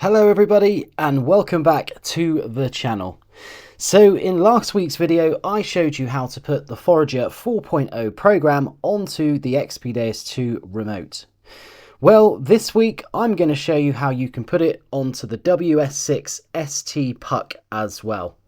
Hello everybody and welcome back to the channel. So in last week's video I showed you how to put the Forager 4.0 program onto the XP Deus 2 remote. Well, this week I'm going to show you how you can put it onto the WS6 ST puck as well.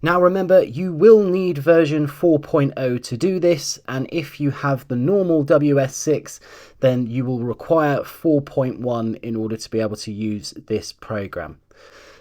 Now remember, you will need version 4.0 to do this, and if you have the normal WS6 then you will require 4.1 in order to be able to use this program.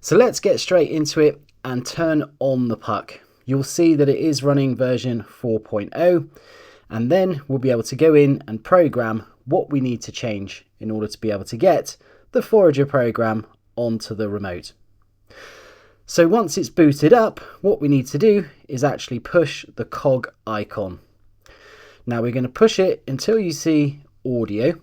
So let's get straight into it and turn on the puck. You'll see that it is running version 4.0, and then we'll be able to go in and program what we need to change in order to be able to get the Forager program onto the remote. So once it's booted up, what we need to do is actually push the cog icon. Now we're going to push it until you see audio,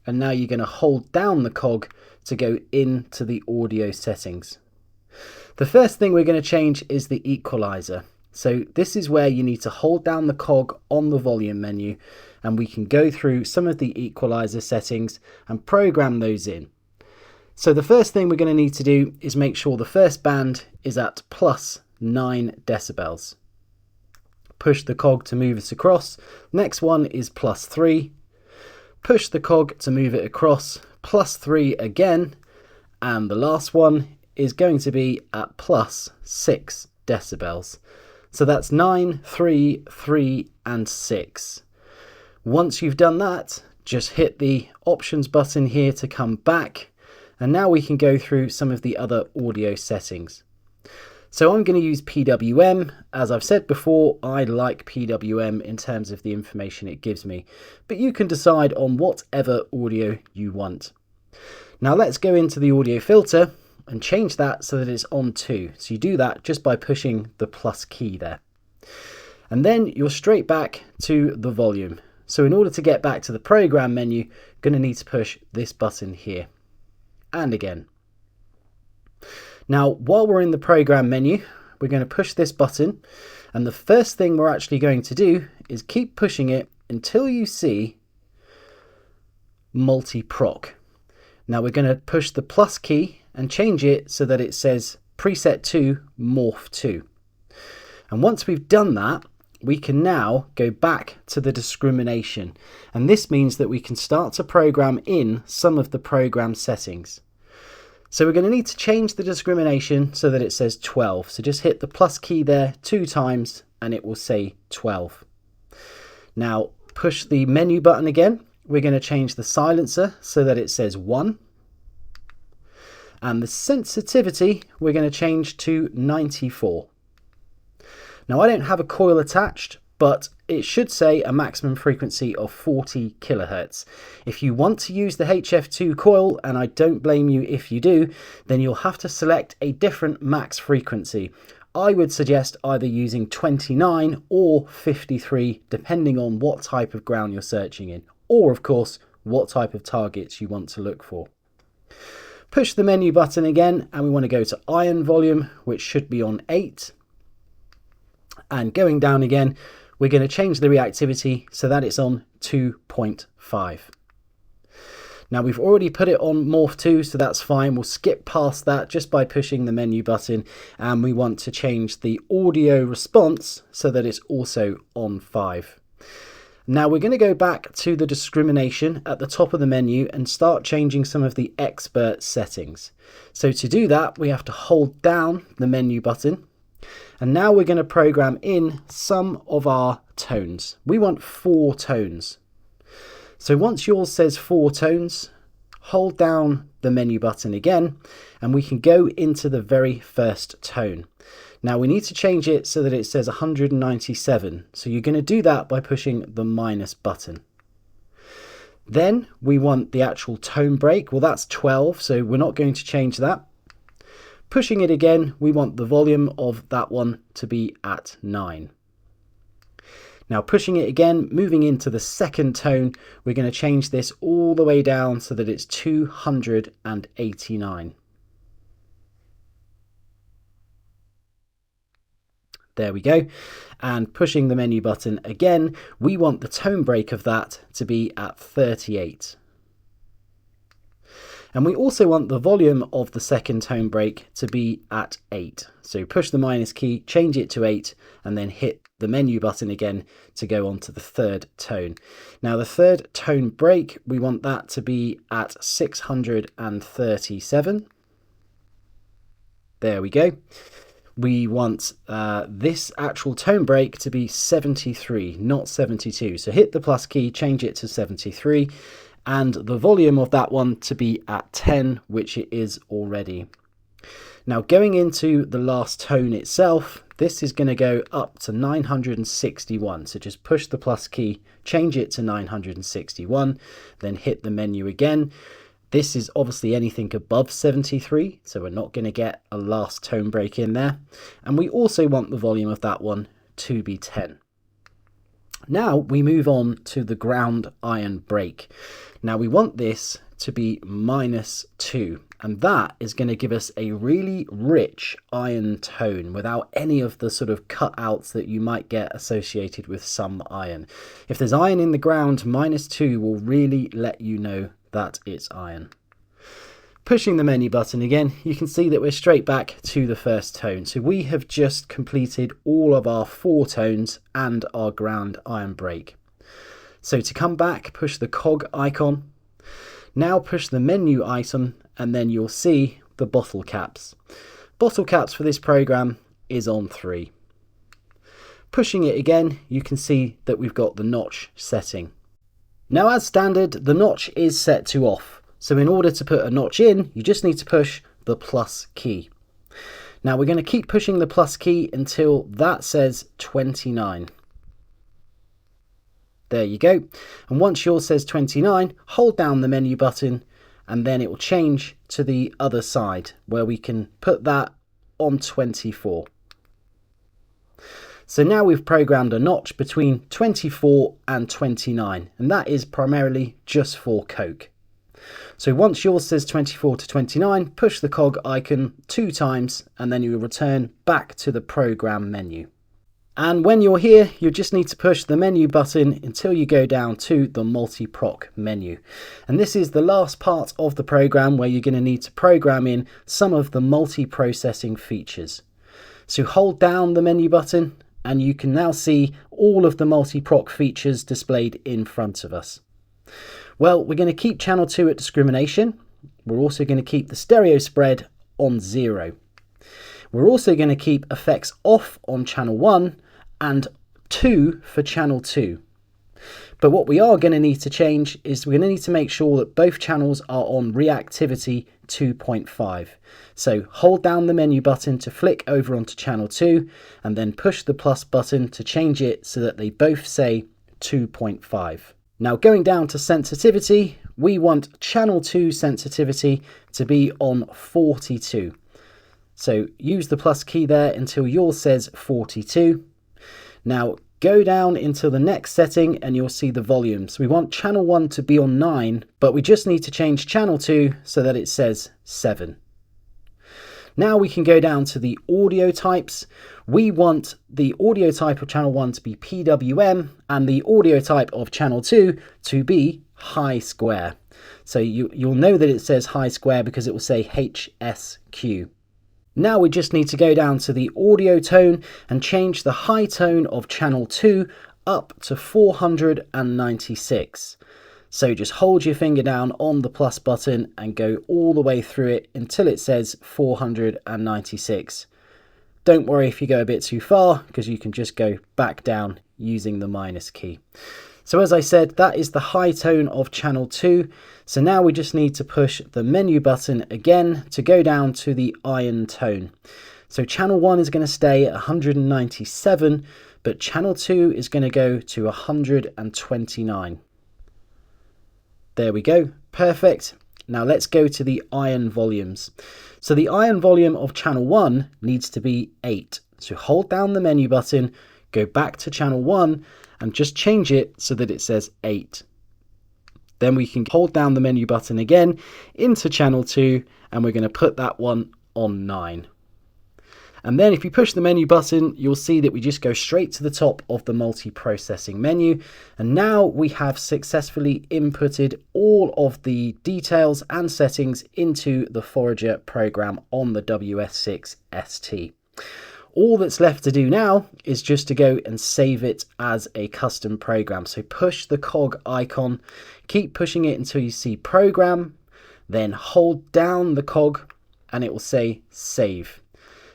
and now you're going to hold down the cog to go into the audio settings. The first thing we're going to change is the equalizer. So this is where you need to hold down the cog on the volume menu, and we can go through some of the equalizer settings and program those in. So the first thing we're going to need to do is make sure the first band is at plus 9 decibels. Push the cog to move it across. Next one is plus 3. Push the cog to move it across, plus 3 again. And the last one is going to be at plus 6 decibels. So that's 9, 3, 3 and 6. Once you've done that, just hit the options button here to come back. And now we can go through some of the other audio settings. So I'm going to use PWM. As I've said before, I like PWM in terms of the information it gives me, but you can decide on whatever audio you want. Now let's go into the audio filter and change that so that it's on 2. So you do that just by pushing the plus key there. And then you're straight back to the volume. So in order to get back to the program menu, you're going to need to push this button here. And again. Now while we're in the program menu, we're going to push this button, and the first thing we're actually going to do is keep pushing it until you see multi-proc. Now we're going to push the plus key and change it so that it says preset 2 morph 2. And once we've done that, we can now go back to the discrimination, and this means that we can start to program in some of the program settings. So we're going to need to change the discrimination so that it says 12. So just hit the plus key there 2 times and it will say 12. Now push the menu button again. We're going to change the silencer so that it says 1. And the sensitivity we're going to change to 94. Now I don't have a coil attached, but it should say a maximum frequency of 40 kilohertz. If you want to use the HF2 coil, and I don't blame you if you do, then you'll have to select a different max frequency. I would suggest either using 29 or 53, depending on what type of ground you're searching in, or of course, what type of targets you want to look for. Push the menu button again, and we want to go to iron volume, which should be on 8. And going down again, we're going to change the reactivity so that it's on 2.5. Now we've already put it on morph 2, so that's fine. We'll skip past that just by pushing the menu button, and we want to change the audio response so that it's also on 5. Now we're going to go back to the discrimination at the top of the menu and start changing some of the expert settings. So to do that, we have to hold down the menu button. And now we're going to program in some of our tones. We want 4 tones. So once yours says 4 tones, hold down the menu button again, and we can go into the very first tone. Now we need to change it so that it says 197. So you're going to do that by pushing the minus button. Then we want the actual tone break. Well, that's 12, so we're not going to change that. Pushing it again, we want the volume of that one to be at 9. Now pushing it again, moving into the second tone, we're going to change this all the way down so that it's 289. There we go. And pushing the menu button again, we want the tone break of that to be at 38. And we also want the volume of the second tone break to be at 8. So push the minus key, change it to 8, and then hit the menu button again to go on to the third tone. Now the third tone break, we want that to be at 637. There we go. We want this actual tone break to be 73, not 72. So hit the plus key, change it to 73, and the volume of that one to be at 10, which it is already. Now going into the last tone itself, this is going to go up to 961. So just push the plus key, change it to 961, then hit the menu again. This is obviously anything above 73, so we're not going to get a last tone break in there. And we also want the volume of that one to be 10. Now we move on to the ground iron break. Now we want this to be -2, and that is going to give us a really rich iron tone without any of the sort of cutouts that you might get associated with some iron. If there's iron in the ground, -2 will really let you know that it's iron. Pushing the menu button again, you can see that we're straight back to the first tone. So we have just completed all of our 4 tones and our ground iron break. So to come back, push the cog icon. Now push the menu item, and then you'll see the bottle caps. Bottle caps for this program is on 3. Pushing it again, you can see that we've got the notch setting. Now as standard, the notch is set to off. So in order to put a notch in, you just need to push the plus key. Now we're going to keep pushing the plus key until that says 29. There you go. And once yours says 29, hold down the menu button, and then it will change to the other side where we can put that on 24. So now we've programmed a notch between 24 and 29, and that is primarily just for Coke. So once yours says 24 to 29, push the cog icon 2 times, and then you will return back to the program menu. And when you're here, you just need to push the menu button until you go down to the multi-proc menu. And this is the last part of the program where you're going to need to program in some of the multi-processing features. So hold down the menu button, and you can now see all of the multi-proc features displayed in front of us. Well, we're going to keep channel 2 at discrimination. We're also going to keep the stereo spread on 0. We're also going to keep effects off on channel 1 and 2 for channel 2. But what we are going to need to change is we're going to need to make sure that both channels are on reactivity 2.5. So hold down the menu button to flick over onto channel 2, and then push the plus button to change it so that they both say 2.5. Now going down to sensitivity, we want channel 2 sensitivity to be on 42. So use the plus key there until yours says 42. Now go down into the next setting and you'll see the volumes. We want channel 1 to be on 9, but we just need to change channel 2 so that it says 7. Now we can go down to the audio types. We want the audio type of channel 1 to be PWM and the audio type of channel 2 to be high square. So you'll know that it says high square because it will say HSQ. Now we just need to go down to the audio tone and change the high tone of channel 2 up to 496. So just hold your finger down on the plus button and go all the way through it until it says 496. Don't worry if you go a bit too far, because you can just go back down using the minus key. So as I said, that is the high tone of channel 2. So now we just need to push the menu button again to go down to the iron tone. So channel 1 is going to stay at 197, but channel 2 is going to go to 129. There we go, perfect. Now let's go to the iron volumes. So the iron volume of channel 1 needs to be 8. So hold down the menu button, go back to channel 1 and just change it so that it says 8. Then we can hold down the menu button again into channel 2 and we're going to put that one on 9. And then if you push the menu button, you'll see that we just go straight to the top of the multi-processing menu. And now we have successfully inputted all of the details and settings into the Forager program on the WS6 ST. All that's left to do now is just to go and save it as a custom program. So push the cog icon, keep pushing it until you see program, then hold down the cog and it will say save.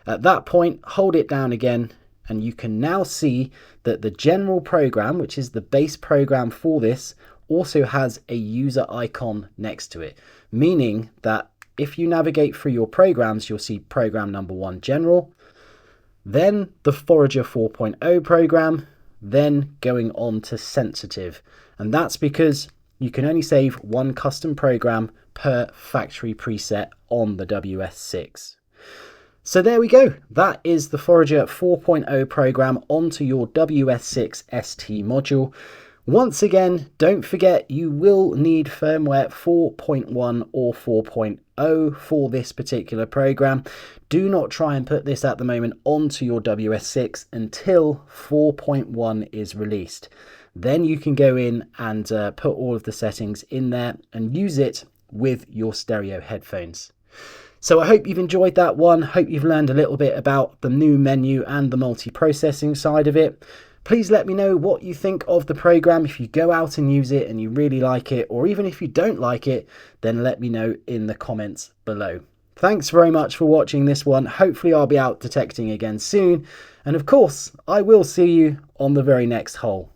At that point, hold it down again, and you can now see that the general program, which is the base program for this, also has a user icon next to it, meaning that if you navigate through your programs, you'll see program number 1 general, then the Forager 4.0 program, then going on to sensitive. And that's because you can only save one custom program per factory preset on the WS6. So there we go, that is the Forager 4.0 program onto your WS6 ST module. Once again, don't forget you will need firmware 4.1 or 4.0 for this particular program. Do not try and put this at the moment onto your WS6 until 4.1 is released. Then you can go in and put all of the settings in there and use it with your stereo headphones. So I hope you've enjoyed that one. Hope you've learned a little bit about the new menu and the multi-processing side of it. Please let me know what you think of the program. If you go out and use it and you really like it, or even if you don't like it, then let me know in the comments below. Thanks very much for watching this one. Hopefully I'll be out detecting again soon. And of course, I will see you on the very next hole.